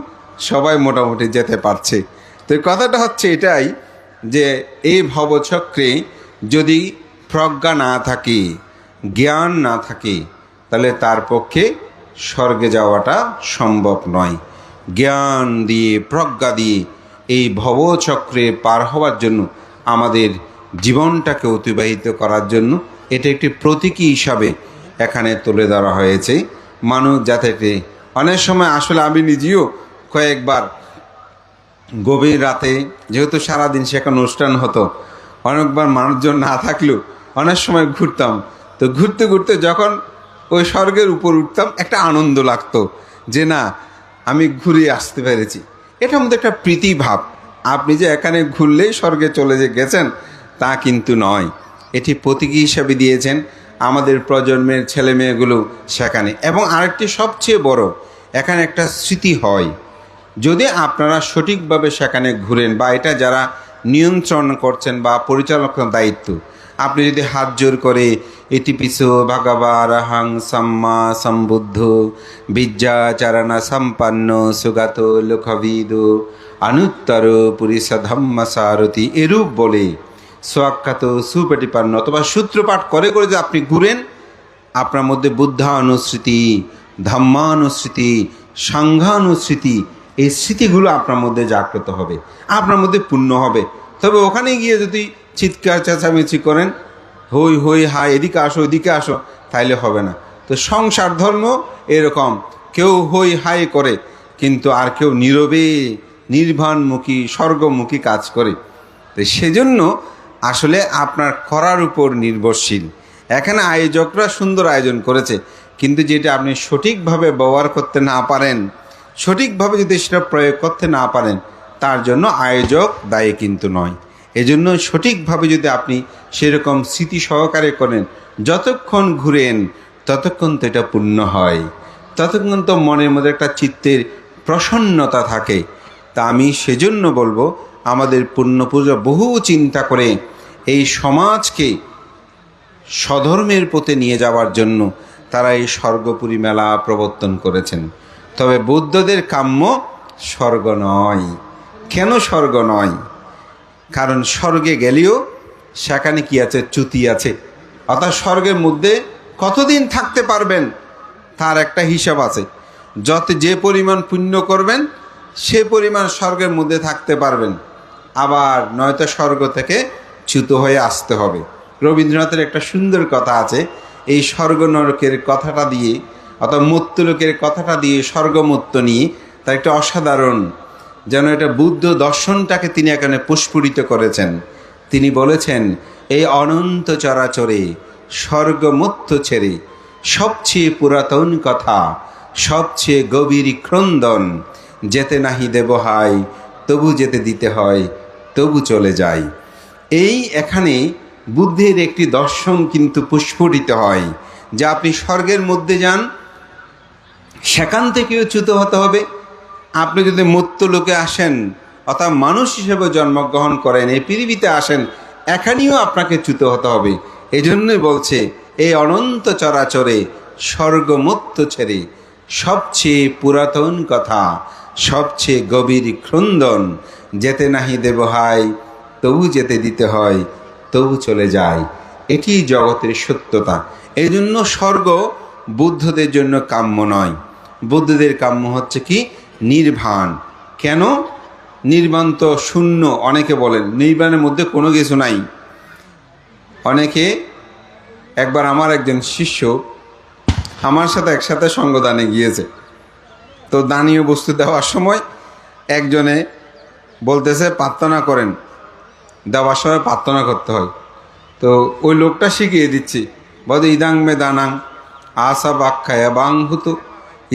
সবাই মোটামুটি যেতে পারছে। তো কথাটা হচ্ছে এটাই যে এই ভবচক্রে যদি প্রজ্ঞা না থাকে, জ্ঞান না থাকে, তাহলে তার পক্ষে স্বর্গে যাওয়াটা সম্ভব নয়। জ্ঞান দিয়ে, প্রজ্ঞা দিয়ে এই ভবচক্রে পার হওয়ার জন্য, আমাদের জীবনটাকে অতিবাহিত করার জন্য এটা একটি প্রতীকী হিসাবে এখানে তুলে ধরা হয়েছে। মানুষ যাতে অনেক সময় আসলে আমি নিজেও কয়েকবার গভীর রাতে, যেহেতু সারাদিন সেখানে অনুষ্ঠান হতো, অনেকবার মানুষজন না থাকলেও অনেক সময় ঘুরতাম। তো ঘুরতে ঘুরতে যখন ওই স্বর্গের উপর উঠতাম একটা আনন্দ লাগতো যে না, আমি ঘুরে আসতে পেরেছি। এটার মধ্যে একটা প্রীতি ভাব। আপনি যে এখানে ঘুরলেই স্বর্গে চলে যে গেছেন তা কিন্তু নয়, এটি প্রতীকী হিসাবে দিয়েছেন আমাদের প্রজন্মের ছেলে মেয়েগুলো সেখানে। এবং আরেকটি সবচেয়ে বড়, এখানে একটা স্মৃতি হয় যদি আপনারা সঠিকভাবে সেখানে ঘুরেন, বা এটা যারা নিয়ন্ত্রণ করছেন বা পরিচালকের দায়িত্ব, আপনি যদি হাত জোর করে ইতি পিছো ভগবা রহং সম্মা সম্বুদ্ধ বিদ্যাচারণা সম্পন্ন সুগাত লোকবিদ অনুত্তর পুরিষ ধম্ম সারথি এরূপ বলে স্বাখ্যাত সুপ্রতিপন্ন অথবা সূত্রপাঠ করে করে যে আপনি ঘুরেন, আপনার মধ্যে বুদ্ধানুস্মৃতি, ধম্মানুস্মৃতি, সাংঘানুস্মৃতি, এই স্মৃতিগুলো আপনার মধ্যে জাগ্রত হবে, আপনার মধ্যে পূর্ণ হবে। তবে ওখানে গিয়ে যদি চিৎকার চেঁচামেচি করেন, হই হই হাই এদিকে আসো ওদিকে আসো, তাইলে হবে না। তো সংসার ধর্ম এরকম, কেউ হই হাই করে কিন্তু আর কেউ নীরবে নির্বাণমুখী স্বর্গমুখী কাজ করে। তো সেজন্য আসলে আপনার করার উপর নির্ভরশীল। এখানে আয়োজকরা সুন্দর আয়োজন করেছে, কিন্তু যেটা আপনি সঠিকভাবে ব্যবহার করতে না পারেন, সঠিকভাবে যদি সেটা প্রয়োগ করতে না পারেন, তার জন্য আয়োজক দায়ী কিন্তু নয়। এজন্য সঠিকভাবে যদি আপনি সেরকম স্মৃতি সহকারে করেন, যতক্ষণ ঘুরেন ততক্ষণ তো এটা পূর্ণ হয়, ততক্ষণ তো মনের মধ্যে একটা চিত্তের প্রসন্নতা থাকে। তা আমি সেজন্য বলবো, আমাদের পুণ্যপুরুষ বহু চিন্তা করে এই সমাজকে স্বধর্মের পথে নিয়ে যাওয়ার জন্য তারা এই স্বর্গপুরী মেলা প্রবর্তন করেছেন। তবে বৌদ্ধদের কাম্য স্বর্গ নয়। কেন স্বর্গ নয়? কারণ স্বর্গে গেলেও সেখানে কি আছে? চ্যুতি আছে। অর্থাৎ স্বর্গের মধ্যে কতদিন থাকতে পারবেন তার একটা হিসাব আছে। যে পরিমাণ পুণ্য করবেন সে পরিমাণ স্বর্গের মধ্যে থাকতে পারবেন, আবার নয়তো স্বর্গ থেকে চ্যুত হয়ে আসতে হবে। রবীন্দ্রনাথের একটা সুন্দর কথা আছে, এই স্বর্গ নরকের কথাটা দিয়ে অর্থাৎ মৃত্যুলোকের কথাটা দিয়ে স্বর্গমুক্ত নিয়ে তার একটা অসাধারণ, যেন এটা বুদ্ধ দর্শনটাকে তিনি এখানে প্রস্ফুটিত করেছেন। তিনি বলেছেন, এই অনন্ত চরাচরে স্বর্গমত্ত ছেড়ে, সবচেয়ে পুরাতন কথা, সবচেয়ে গভীর ক্রন্দন, যেতে নাহি দেব হায়, তবু যেতে দিতে হয়, তবু চলে যায়। এই এখানে বুদ্ধের একটি দর্শন কিন্তু প্রস্ফুটিত হয় যে আপনি স্বর্গের মধ্যে যান, সেখান থেকেও চ্যুত হতে হবে। আপনি যদি মর্ত্যলোকে আসেন অর্থাৎ মানুষ হিসেবে জন্মগ্রহণ করেন, এই পৃথিবীতে আসেন, এখানেও আপনাকে চ্যুত হতে হবে। এই জন্যই বলছে এই অনন্ত চরাচরে স্বর্গমত্ত ছেড়ে, সবচেয়ে পুরাতন কথা, সবচেয়ে গভীর ক্রন্দন, যেতে নাহি দেব হায়, তবু যেতে দিতে হয়, তবু চলে যায়। এটি জগতের সত্যতা। এই জন্য স্বর্গ বুদ্ধদের জন্য কাম্য নয়। বুদ্ধদের কাম্য হচ্ছে কি? নির্বাণ। কেন? নির্বাণ তো শূন্য। অনেকে বলেন নির্বাণের মধ্যে কোনো কিছু নাই। অনেকে, একবার আমার একজন শিষ্য আমার সাথে একসাথে সঙ্গদানে গিয়েছে, তো দানীয় বস্তু দেওয়ার সময় একজনে বলতেছে প্রার্থনা করেন, দেওয়ার সময় প্রার্থনা করতে হয়। তো ওই লোকটা শিখিয়ে দিচ্ছি, বলে ইদাং মে দানাং আশা বাক্ষায়া বাং হুতো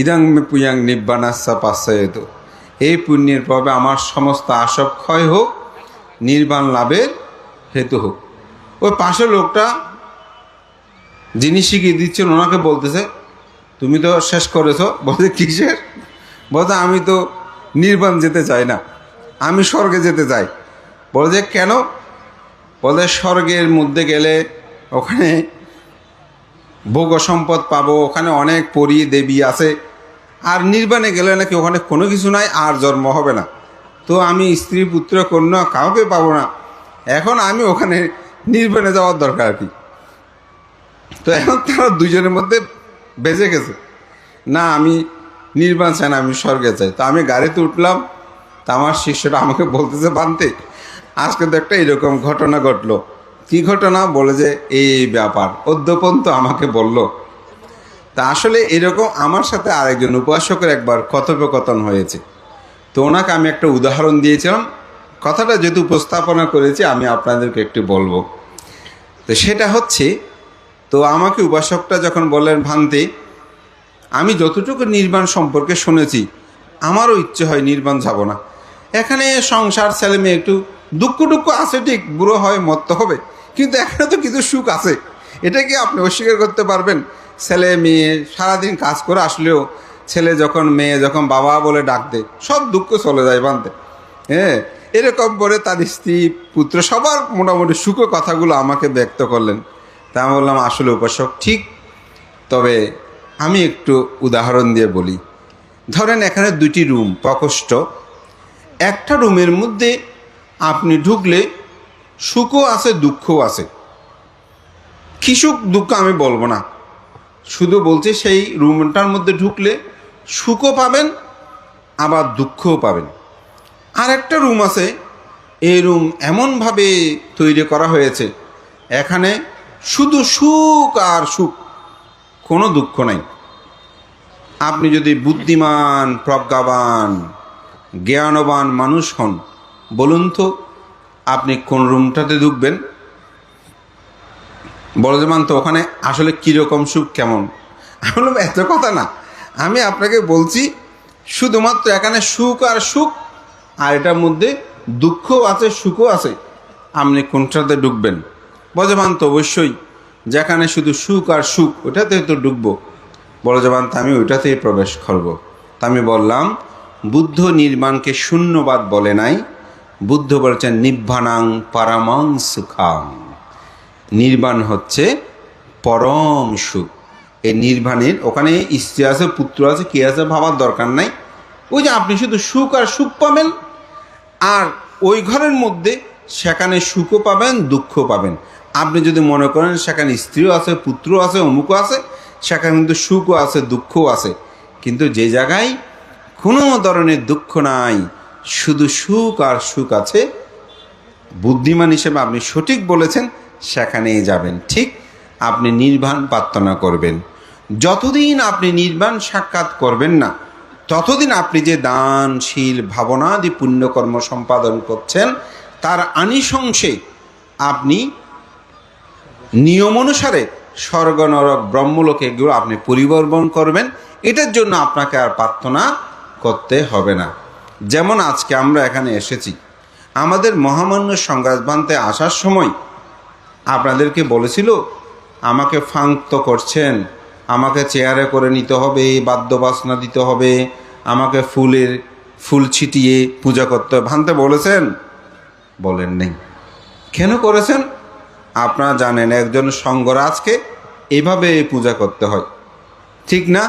ইদাং মে পুয়াং নিব্বানাসা পাশ্চায়ত। এই পুণ্যের প্রভাবে আমার সমস্ত আসব ক্ষয় হোক, নির্বাণ লাভের হেতু হোক। ওই পাশের লোকটা যিনি শিখিয়ে দিচ্ছেন ওনাকে বলতেছে, তুমি তো শেষ করেছো। বলছে কিসের? বলতে আমি তো নির্বাণ যেতে চাই না, আমি স্বর্গে যেতে চাই। বলে কেন? বলে স্বর্গের মধ্যে গেলে ওখানে ভোগ সম্পদ পাবো, ওখানে অনেক পরী দেবী আছে, আর নির্বাণে গেলে নাকি ওখানে কোনো কিছু নাই, আর জন্ম হবে না, তো আমি স্ত্রী পুত্র কন্যা কাউকে পাবো না, এখন আমি ওখানে নির্বাণে যাওয়ার দরকার কি? তো এখন তারা দুজনের মধ্যে বেঁচে গেছে, না আমি নির্বাণ চাই না, আমি স্বর্গে চাই। তো আমি গাড়িতে উঠলাম, তা আমার শিষ্যটা আমাকে বলতেছে, বানতে আজকে তো একটা এরকম ঘটনা ঘটলো। কি ঘটনা? বলে যে এই ব্যাপার অদ্যপন তো আমাকে বলল। তা আসলে এরকম আমার সাথে আরেকজন উপাসকের একবার কথোপকথন হয়েছে। তো ওনাকে আমি একটা উদাহরণ দিয়েছিলাম, কথাটা যেহেতু উপস্থাপনা করেছি আমি আপনাদেরকে একটু বলবো। তো সেটা হচ্ছে, তো আমাকে উপাসকটা যখন বললেন, ভান্তে আমি যতটুকু নির্বাণ সম্পর্কে শুনেছি, আমারও ইচ্ছে হয় নির্বাণ যাব না। এখানে সংসার ছেলে মেয়ে একটু দুঃখ টুক্ষ আছে, ঠিক বুড়ো হয় মরতে হবে, কিন্তু এখানে তো কিছু সুখ আছে, এটা কি আপনি অস্বীকার করতে পারবেন? ছেলে মেয়ে সারাদিন কাজ করে আসলেও ছেলে যখন মেয়ে যখন বাবা বলে ডাক দেয়, সব দুঃখ চলে যায় বানতে। হ্যাঁ, এরকম করে তার স্ত্রী পুত্র সবার মোটামুটি সুখ কথাগুলো আমাকে ব্যক্ত করলেন। তা আমি বললাম, আসলে উপাসক ঠিক, তবে আমি একটু উদাহরণ দিয়ে বলি। ধরেন এখানে দুটি রুম, প্রকোষ্ঠ। একটা রুমের মধ্যে আপনি ঢুকলে সুখও আছে দুঃখও আছে। কি সুখ দুঃখ আমি বলবো না, শুধু বলছি সেই রুমটার মধ্যে ঢুকলে সুখও পাবেন আবার দুঃখও পাবেন। আর একটা রুম আছে, এই রুম এমনভাবে তৈরি করা হয়েছে এখানে শুধু সুখ আর সুখ, কোনো দুঃখ নাই। আপনি যদি বুদ্ধিমান, প্রজ্ঞাবান, জ্ঞানবান মানুষ হন, বলুন তো আপনি কোন রুমটাতে ঢুকবেন? বলমান তো ওখানে আসলে কীরকম সুখ, কেমন? আমি বললাম এত কথা না, আমি আপনাকে বলছি শুধুমাত্র এখানে সুখ আর সুখ, আর এটার মধ্যে দুঃখও আছে সুখও আছে, আপনি কোনটাতে ঢুকবেন? বলমান তো অবশ্যই যেখানে শুধু সুখ আর সুখ ওটাতে তো ঢুকবো। বলমান তো আমি ওইটাতেই প্রবেশ করব। তা আমি বললাম, বুদ্ধ নির্বাণকে শূন্যবাদ বলে নাই, বুদ্ধ বলেছেন নিব্বাণাং পারামাং সুখাং। নির্বাণ হচ্ছে পরম সুখ। এই নির্বাণের ওখানে স্ত্রী আছে, পুত্র আছে, কে আছে ভাবার দরকার নাই। ওই যে আপনি শুধু সুখ আর সুখ পাবেন, আর ওই ঘরের মধ্যে সেখানে সুখও পাবেন দুঃখও পাবেন। আপনি যদি মনে করেন সেখানে স্ত্রীও আছে, পুত্রও আছে, অমুকও আছে, সেখানে কিন্তু সুখও আছে দুঃখও আছে, কিন্তু যে জায়গায় কোনো ধরনের দুঃখ নাই, শুধু সুখ আর সুখ আছে, বুদ্ধিমান হিসেবে আপনি সঠিক বলেছেন, সেখানেই যাবেন। ঠিক আপনি নির্বাণ প্রার্থনা করবেন। যতদিন আপনি নির্বাণ সাক্ষাৎ করবেন না, ততদিন আপনি যে দানশীল ভাবনাদি পুণ্যকর্ম সম্পাদন করছেন, তার আনিশংসে আপনি নিয়ম অনুসারে স্বর্গ নরক ব্রহ্মলোক এগুলো আপনি পরিবর্তন করবেন, এটার জন্য আপনাকে আর প্রার্থনা করতে হবে না। যেমন আজকে আমরা এখানে এসেছি, আমাদের মহামান্য সংগ্রাসবান্তে আসার সময় আপনাদেরকে বলেছিল আমাকে ফাঙ্ক্ত করছেন, আমাকে চেয়ারে করে নিতে হবে, বাদ্যবাসনা দিতে হবে, আমাকে ফুল ছিটিয়ে পূজা করতে হবে, ভাঙতে বলেছেন? বলেন নেই। কেন করেছেন? আপনারা জানেন একজন সঙ্গরাজকে এভাবে পূজা করতে হয়, ঠিক না?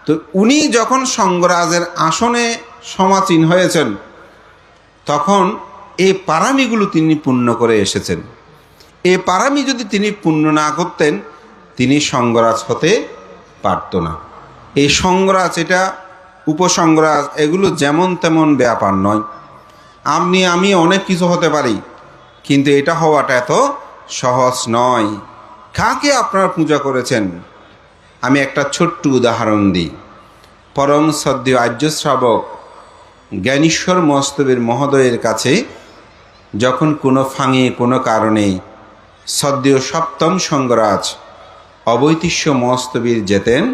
তো উনি যখন সঙ্গরাজের আসনে সমাসীন হয়েছেন তখন এই পারামিগুলো তিনি পূর্ণ করে এসেছেন। এই পারামি যদি তিনি পূর্ণ না করতেন তিনি সঙ্গরাজ হতে পারত না। এই সঙ্গরাজ, এটা উপসঙ্গরাজ, এগুলো যেমন তেমন ব্যাপার নয়। আমি অনেক কিছু হতে পারি, কিন্তু এটা হওয়াটা এত সহজ নয়। কাকে আপনারা পূজা করেছেন? আমি একটা ছোট্ট উদাহরণ দিই। পরম সদ্য আর্য শ্রাবক জ্ঞানেশ্বর মস্তবীর মহোদয়ের কাছে যখন কোনো ফাঁঙে কোনো কারণে সদ্য সপ্তম সঙ্গরাজ অবৈতিষ্য মস্তবীর যেতেন,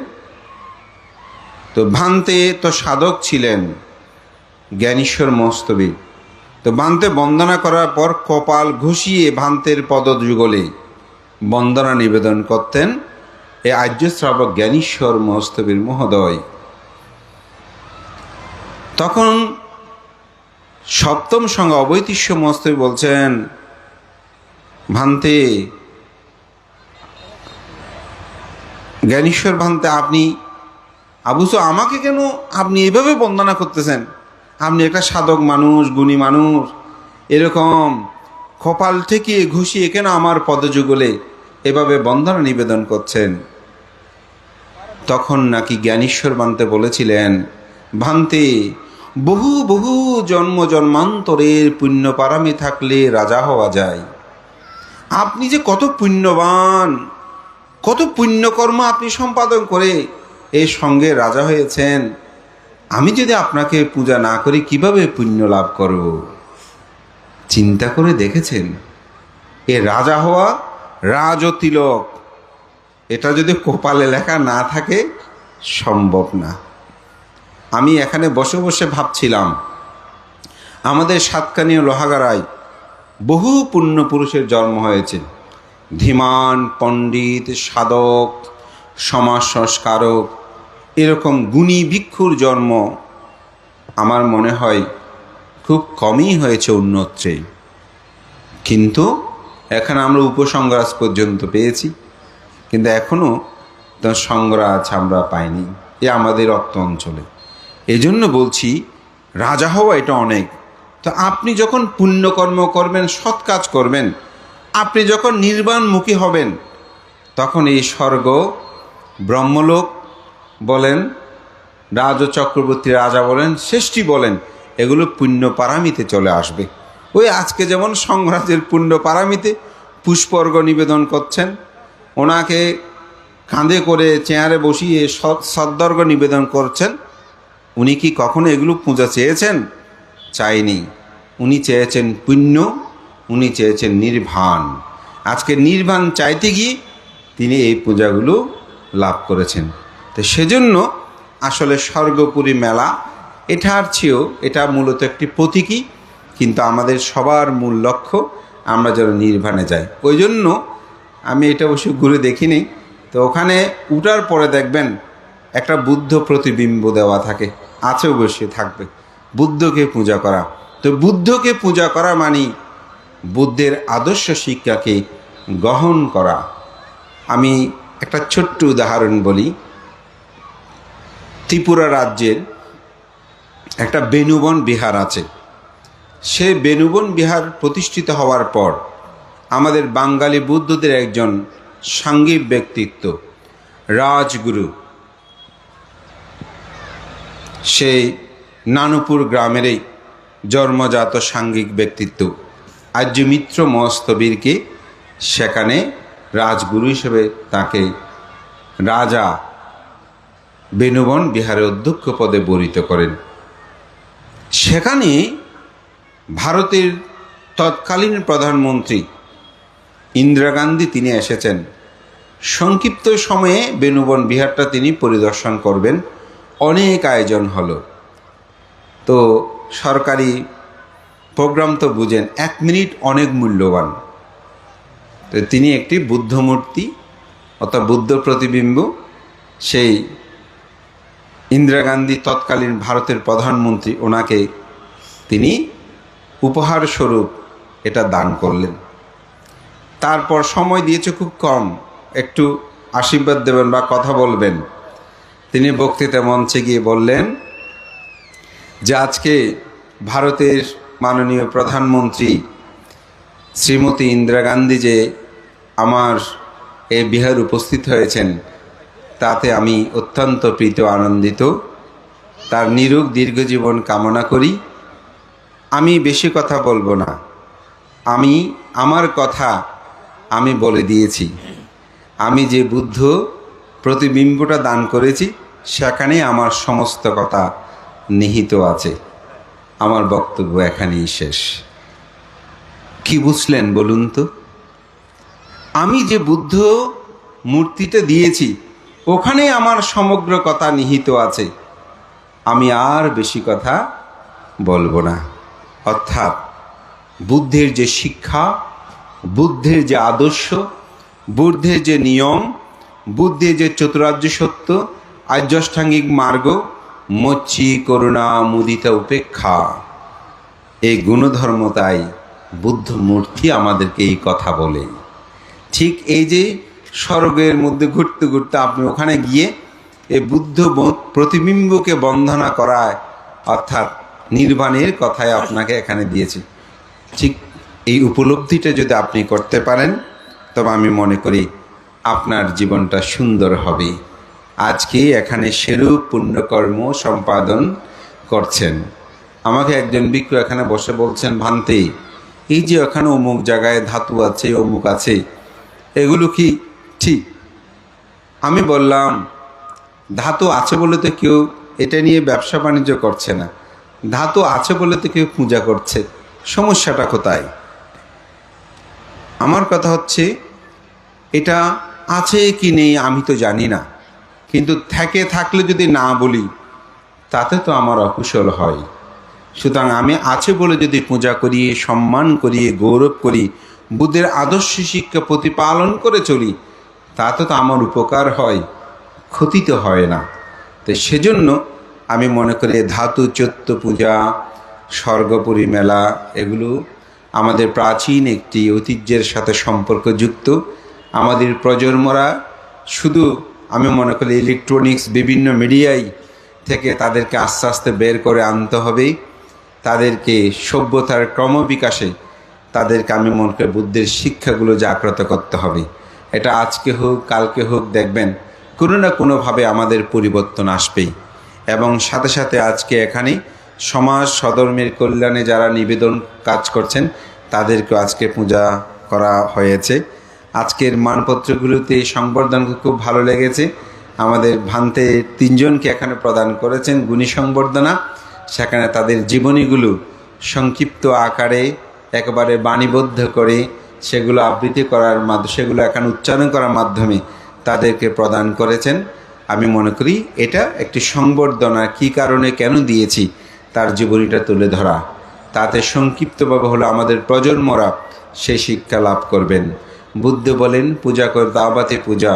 তো ভান্তে তো সাধক ছিলেন জ্ঞানেশ্বর মস্তবীর, তো ভান্তে বন্দনা করার পর কপাল ঘুষিয়ে ভান্তের পদযুগলে বন্দনা নিবেদন করতেন এই আর্য শ্রাবক জ্ঞানেশ্বর মস্তবীর মহোদয়। তখন সপ্তম সঙ্গ অবৈতিষ্য মস্তবী বলছেন, ভান্তে, জ্ঞানেশ্বর ভান্তে, আপনি আবুস আমাকে কেন আপনি এভাবে বন্দনা করতেছেন? আপনি একটা সাধক মানুষ, গুণী মানুষ, এরকম কপাল থেকে ঘুষিয়ে কেন আমার পদযুগলে এভাবে বন্দনা নিবেদন করছেন? তখন নাকি জ্ঞানেশ্বর ভান্তে বলেছিলেন, ভান্তে, বহু বহু জন্ম জন্মান্তরের পুণ্য পারামি থাকলে রাজা হওয়া যায়। আপনি যে কত পুণ্যবান, কত পুণ্যকর্ম আপনি সম্পাদন করে এই সঙ্গে রাজা হয়েছেন। আমি যদি আপনাকে পূজা না করি কিভাবে পুণ্য লাভ করব? চিন্তা করে দেখেছেন? এ রাজা হওয়া, রাজ ও তিলক, এটা যদি কপালে লেখা না থাকে সম্ভব না। আমি এখানে বসে বসে ভাবছিলাম, আমাদের সাতকানীয় লোহাগাড়ায় বহু পুণ্য পুরুষের জন্ম হয়েছে। ধীমান, পণ্ডিত, সাধক, সমাজ সংস্কারক, এরকম গুণী ভিক্ষুর জন্ম আমার মনে হয় খুব কমই হয়েছে অন্যত্রে। কিন্তু এখানে আমরা উপসংগ্রাজ পর্যন্ত পেয়েছি, কিন্তু এখনও সংগ্রাজ আমরা পাইনি এ আমাদের রক্ত অঞ্চলে। এজন্য বলছি রাজা হওয়া এটা অনেক। তো আপনি যখন পুণ্যকর্ম করবেন, সৎ কাজ করবেন, আপনি যখন নির্বাণমুখী হবেন, তখন এই স্বর্গ, ব্রহ্মলোক বলেন, রাজ চক্রবর্তী রাজা বলেন, শ্রেষ্ঠী বলেন, এগুলো পুণ্য পারামিতে চলে আসবে। ওই আজকে যেমন সংরাজের পুণ্য পারামিতে পুষ্পর্ঘ্য নিবেদন করছেন, ওনাকে কাঁধে করে চেয়ারে বসিয়ে সদ্বর্ঘ্য নিবেদন করছেন, উনি কি কখনো এগুলো পূজা চেয়েছেন? চাইনি। উনি চেয়েছেন পুণ্য, উনি চেয়েছেন নির্বাণ। আজকে নির্বাণ চাইতে গিয়ে তিনি এই পূজাগুলো লাভ করেছেন। তো সেজন্য আসলে স্বর্গপুরী মেলা এটার চেয়েও এটা মূলত একটি প্রতীকী, কিন্তু আমাদের সবার মূল লক্ষ্য আমরা যেন নির্বাণে যাই। ওই জন্য আমি এটা অবশ্য ঘুরে দেখিনি, তো ওখানে উঠার পরে দেখবেন একটা বুদ্ধ প্রতিবিম্ব দেওয়া থাকে, আছে অবশ্যই থাকবে, বুদ্ধকে পূজা করা। তো বুদ্ধকে পূজা করা মানে বুদ্ধের আদর্শ শিক্ষাকে গ্রহণ করা। আমি একটা ছোট্ট উদাহরণ বলি। ত্রিপুরা রাজ্যের একটা বেনুবন বিহার আছে। সে বেনুবন বিহার প্রতিষ্ঠিত হওয়ার পর আমাদের বাঙালি বুদ্ধদের একজন সাঙ্গিক ব্যক্তিত্ব, রাজগুরু, সেই নানুপুর গ্রামেরই জন্মজাত সাঙ্গিক ব্যক্তিত্ব আর্যমিত্র মস্তবীরকে সেখানে রাজগুরু হিসেবে তাকে রাজা বেনুবন বিহারের অধ্যক্ষ পদে বরিত করেন। সেখানে ভারতের তৎকালীন প্রধানমন্ত্রী ইন্দিরা গান্ধী তিনি এসেছেন সংক্ষিপ্ত সময়ে বেণুবন বিহারটা তিনি পরিদর্শন করবেন। অনেক আয়োজন হলো। তো সরকারি প্রোগ্রাম তো বুঝেন, 1 মিনিট অনেক মূল্যবান। তো তিনি একটি বুদ্ধ মূর্তি অর্থাৎ বুদ্ধ প্রতিবিম্ব, সেই ইন্দিরা গান্ধী তৎকালীন ভারতের প্রধানমন্ত্রী, ওনাকে তিনি উপহার স্বরূপ এটা দান করলেন। তারপর সময় দিয়েছে খুব কম, একটু আশীর্বাদ দেবেন বা কথা বলবেন। তিনি বক্তৃতা মঞ্চে গিয়ে বললেন যে আজকে ভারতের মাননীয় প্রধানমন্ত্রী শ্রীমতী ইন্দিরা গান্ধী যে আমার এই বিহার উপস্থিত হয়েছেন, তাতে আমি অত্যন্ত প্রীত আনন্দিত। তার নিরোগ দীর্ঘজীবন কামনা করি। আমি বেশি কথা বলবো না, আমার কথা আমি বলে দিয়েছি। আমি যে বুদ্ধ প্রতিবিম্বটা দান করেছি সেখানে আমার সমস্ত কথা নিহিত আছে। আমার বক্তব্য এখানেই শেষ। কি বুঝলেন বলুন তো? আমি যে বুদ্ধ মূর্তিটা দিয়েছি ওখানে আমার সমগ্র কথা নিহিত আছে। আমি আর বেশি কথা বলবো না। অর্থাৎ বুদ্ধের যে শিক্ষা, বুদ্ধের যে আদর্শ, বুদ্ধের যে নিয়ম, বুদ্ধের যে চতুরার্য সত্য, আর্যাষ্টাঙ্গিক মার্গ, মৈত্রী, করুণা, মুদিতা, উপেক্ষা, এই গুণধর্মতাই বুদ্ধ মূর্তি আমাদেরকে এই কথা বলে। ঠিক এই যে স্বর্গের মধ্যে ঘুরতে ঘুরতে আপনি ওখানে গিয়ে এই বুদ্ধ প্রতিবিম্বকে বন্দনা করায়, অর্থাৎ নির্বাণের কথাই আপনাকে এখানে দিয়েছি। ঠিক এই উপলব্ধিটা যদি আপনি করতে পারেন তবে আমি মনে করি আপনার জীবনটা সুন্দর হবে। আজকে এখানে সেরূপ পুণ্যকর্ম সম্পাদন করছেন। আমাকে একজন ভিক্ষু এখানে বসে বলছেন, ভান্তে এই যে ওখানে অমুক জায়গায় ধাতু আছে, অমুক আছে, এগুলো কি ঠিক? আমি বললাম, ধাতু আছে বলে তো কেউ এটা নিয়ে ব্যবসা বাণিজ্য করছে না, ধাতু আছে বলে তো কেউ পূজা করছে। সমস্যাটা কোথায়? আমার কথা হচ্ছে, এটা আছে কি নেই আমি তো জানি না, কিন্তু থাকলে যদি না বলি তাতে তো আমার অকুশল হয়। সুতরাং আমি আছে বলে যদি পূজা করি, সম্মান করি, গৌরব করি, বুদ্ধের আদর্শ শিক্ষা প্রতিপালন করে চলি, তাতে তো আমার উপকার হয়, ক্ষতি তো হয় না। তো সেজন্য আমি মনে করি ধাতু চৈত্য পূজা, স্বর্গপুরী মেলা, এগুলো আমাদের প্রাচীন একটি ঐতিহ্যের সাথে সম্পর্কযুক্ত। আমাদের প্রজন্মরা শুধু, আমি মনে করি ইলেকট্রনিক্স বিভিন্ন মিডিয়ায় থেকে তাদেরকে আস্তে আস্তে বের করে আনতে হবে। তাদেরকে সভ্যতার ক্রমবিকাশে তাদেরকে আমি মনে করি বুদ্ধের শিক্ষাগুলো জাগ্রত করতে হবে। এটা আজকে হোক কালকে হোক, দেখবেন কোনো না কোনোভাবে আমাদের পরিবর্তন আসবেই। এবং সাথে সাথে আজকে এখানে সমাজ সধর্মের কল্যাণে যারা নিবেদন কাজ করছেন তাদেরকেও আজকে পূজা করা হয়েছে। আজকের মানপত্রগুলোতে এই সংবর্ধনা খুব ভালো লেগেছে। আমাদের ভান্তে 3 জনকে এখানে প্রদান করেছেন গুণী সংবর্ধনা। সেখানে তাদের জীবনীগুলো সংক্ষিপ্ত আকারে একেবারে বাণীবদ্ধ করে সেগুলো আবৃত্তি করার মাধ্যমে, সেগুলো এখানে উচ্চারণ করার মাধ্যমে তাদেরকে প্রদান করেছেন। আমি মনে করি এটা একটি সংবর্ধনা, কী কারণে কেন দিয়েছি তার জীবনীটা তুলে ধরা। তাতে সংক্ষিপ্তভাবে হলো আমাদের প্রজন্মরা সেই শিক্ষা লাভ করবেন। বুদ্ধ বলেন, পূজা কর দাবাতে পূজা,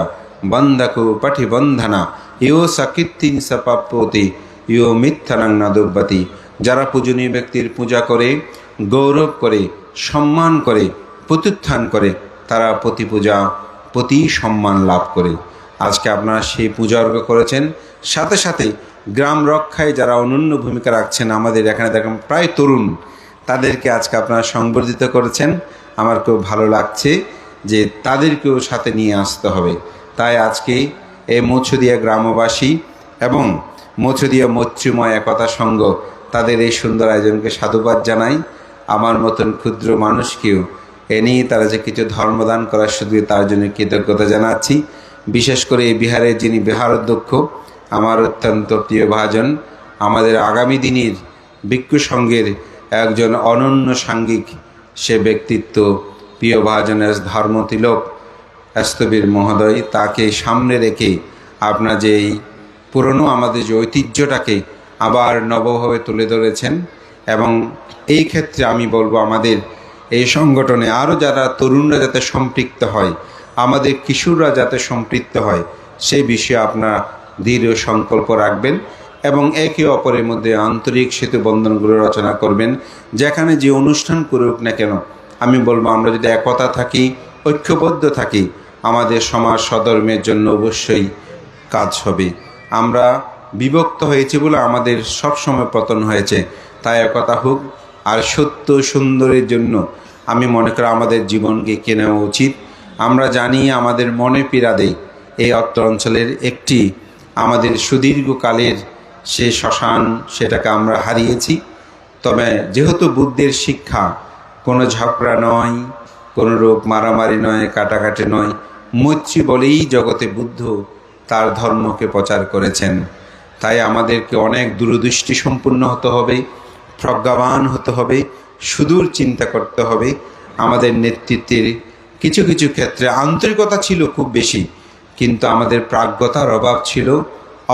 বন্ধাকু পাঠি বন্ধনা, ইও সাকৃতিং সপাপ্যতি, ইও মিথ্যানাং নাদব্যাতি। যারা পূজনীয় ব্যক্তির পূজা করে, গৌরব করে, সম্মান করে, প্রত্যুত্থান করে, তারা প্রতি পূজা প্রতি সম্মান লাভ করে। আজকে আপনারা সেই পূজা অর্ঘ্য করেছেন। সাথে সাথে গ্রাম রক্ষায় যারা অনন্য ভূমিকা রাখছেন, আমাদের এখানে দেখেন প্রায় তরুণ, তাদেরকে আজকে আপনারা সংবর্ধিত করেছেন। আমার খুব ভালো লাগছে যে তাদেরকেও সাথে নিয়ে আসতে হবে। তাই আজকে এই মৎস্যদিয়া গ্রামবাসী এবং মৎস্যদিয়া মৈত্রীময় একতা সংঘ তাদের এই সুন্দর আয়োজনকে সাধুবাদ জানাই। আমার মতন ক্ষুদ্র মানুষকেও এ নিয়ে তারা যে কিছু ধর্মদান করার সুযোগ, তার জন্য কৃতজ্ঞতা জানাচ্ছি। বিশেষ করে এই বিহারের যিনি বিহার অধ্যক্ষ, আমার অত্যন্ত প্রিয় ভাজন, আমাদের আগামী দিনের ভিক্ষু সংঘের একজন অনন্য সাঙ্গিক সে ব্যক্তিত্ব, প্রিয় ভাজনের ধর্মতিলক স্থবির মহোদয়, তাকে সামনে রেখে আপনার যে এই পুরনো আমাদের যে ঐতিহ্যটাকে আবার নবভাবে তুলে ধরেছেন। এবং এই ক্ষেত্রে আমি বলবো আমাদের এই সংগঠনে আরও যারা তরুণরা যাতে সম্পৃক্ত হয়, আমাদের কিশোররা যাতে সম্পৃক্ত হয়, সেই বিষয়ে আপনারা দৃঢ় সংকল্প রাখবেন এবং একে অপরের মধ্যে আন্তরিক সেতু বন্ধনগুলো রচনা করবেন। যেখানে যে অনুষ্ঠান করুক না কেন, আমি বলবো আমরা যদি একতা থাকি, ঐক্যবদ্ধ থাকি, আমাদের সমাজ সধর্মের জন্য অবশ্যই কাজ হবে। আমরা বিভক্ত হয়েছি বলে আমাদের সবসময় পতন হয়েছে, তাই একতা হোক। আর সত্য সুন্দরের জন্য আমি মনে করি আমাদের জীবনকে কেনা উচিত। আমরা জানি আমাদের মনে পীড়া দেয় এই অত্র অঞ্চলের একটি আমাদের সুদীর্ঘকালের সে শ্মশান, সেটাকে আমরা হারিয়েছি। তবে যেহেতু বুদ্ধের শিক্ষা কোনো ঝগড়া নয়, কোনো রোগ মারামারি নয়, কাটাকাটি নয়, মৈত্রী বলেই জগতে বুদ্ধ তার ধর্মকে প্রচার করেছেন। তাই আমাদেরকে অনেক দূরদৃষ্টি সম্পন্ন হতে হবে, প্রজ্ঞাবান হতে হবে, সুদূর চিন্তা করতে হবে। আমাদের নেতৃত্বের কিছু কিছু ক্ষেত্রে আন্তরিকতা ছিল খুব বেশি, কিন্তু আমাদের প্রাজ্ঞতার অভাব ছিল,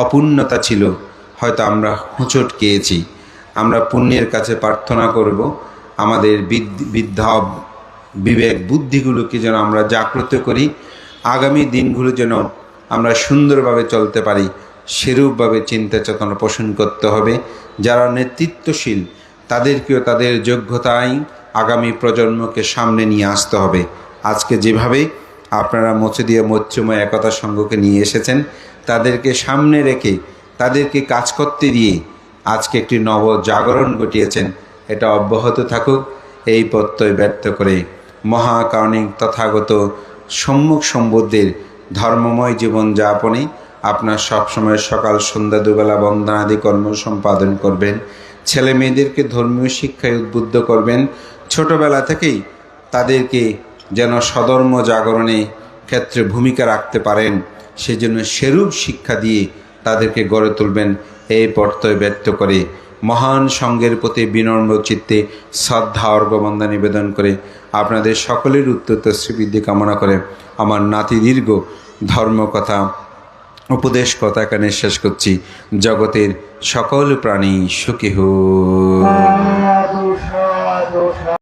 অপূর্ণতা ছিল। হয়তো আমরা হোঁচট খেয়েছি। আমরা পুণ্যের কাছে প্রার্থনা করব আমাদের বিদ্যা বিবেক বুদ্ধিগুলোকে যেন আমরা জাগ্রত করি, আগামী দিনগুলো যেন আমরা সুন্দরভাবে চলতে পারি, সেরূপভাবে চিন্তা চেতনা পোষণ করতে হবে। যারা নেতৃত্বশীল তাদেরকেও তাদের যোগ্যতায় আগামী প্রজন্মকে সামনে নিয়ে আসতে হবে। আজকে যেভাবে আপনারা মৎস্যদীয় মৈত্রময় একতা সংঘকে নিয়ে এসেছেন, তাদেরকে সামনে রেখে তাদেরকে কাজ করতে দিয়ে আজকে একটি নব জাগরণ ঘটিয়েছেন। এটা অব্যাহত থাকুক, এই প্রত্যয় ব্যক্ত করে মহাকারণিক তথাগত সম্মুখ সম্বুদ্ধের ধর্মময় জীবন যাপনে আপনার সবসময় সকাল সন্ধ্যা দুবেলা বন্দনাদি কর্ম সম্পাদন করবেন। ছেলে মেয়েদেরকে ধর্মীয় শিক্ষায় উদ্বুদ্ধ করবেন। ছোটবেলা থেকেই তাদেরকে যেন সধর্ম জাগরণে ক্ষেত্রে ভূমিকা রাখতে পারেন, সেজন্য সেরূপ শিক্ষা দিয়ে তাদেরকে গড়ে তুলবেন। এই প্রত্যয় ব্যক্ত করে মহান সঙ্গের প্রতি বিনম্র চিত্তে শ্রদ্ধা অর্ঘ্যবন্দনা নিবেদন করে আপনাদের সকলের উত্তর শ্রীবৃদ্ধি কামনা করে আমার নাতি দীর্ঘ ধর্মকথা উপদেশ কথা এখানে শেষ করছি। জগতের সকল প্রাণী সুখী হোক।